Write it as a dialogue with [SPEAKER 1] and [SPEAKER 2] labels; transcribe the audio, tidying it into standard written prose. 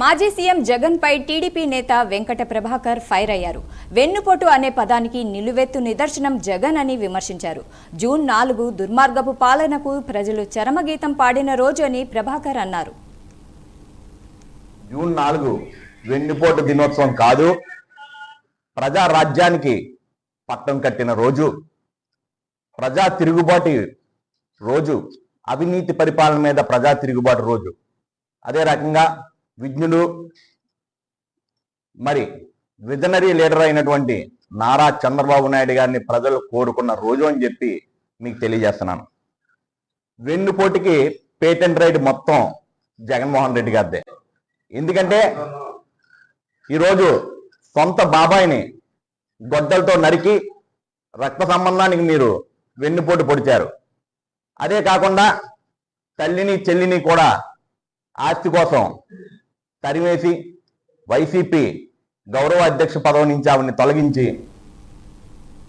[SPEAKER 1] మాజీ సీఎం జగన్ పై టీడీపీ నేత వెంకట ప్రభాకర్ ఫైర్ అయ్యారు. వెన్నుపోటు అనే పదానికి నిలువెత్తు నిదర్శనం జగన్ అని విమర్శించారు. జూన్ 4 దుర్మార్గపు పాలనకు ప్రజలు చరమగీతం పాడిన రోజు అని ప్రభాకర్ అన్నారు.
[SPEAKER 2] జూన్ 4 వెన్నుపోటు దినోత్సవం కాదు, ప్రజా రాజ్యానికి పట్టం కట్టిన రోజు, ప్రజా తిరుగుబాటు రోజు, అవినీతి పరిపాలన మీద ప్రజా తిరుగుబాటు రోజు. అదే రకంగా విజ్ఞులు మరి విజనరీ లీడర్ అయినటువంటి నారా చంద్రబాబు నాయుడు గారిని ప్రజలు కోరుకున్న రోజు అని చెప్పి మీకు తెలియజేస్తున్నాను. వెన్నుపోటుకి పేటెంట్ రైట్ మొత్తం జగన్మోహన్ రెడ్డి గారిదే. ఎందుకంటే ఈరోజు సొంత బాబాయిని గొడ్డలతో నరికి రక్త సంబంధానికి మీరు వెన్నుపోటు పొడిచారు. అదే కాకుండా తల్లిని చెల్లిని కూడా ఆస్తి కోసం తరివేసి వైసీపీ గౌరవ అధ్యక్ష పదవి నుంచి ఆవిడని తొలగించి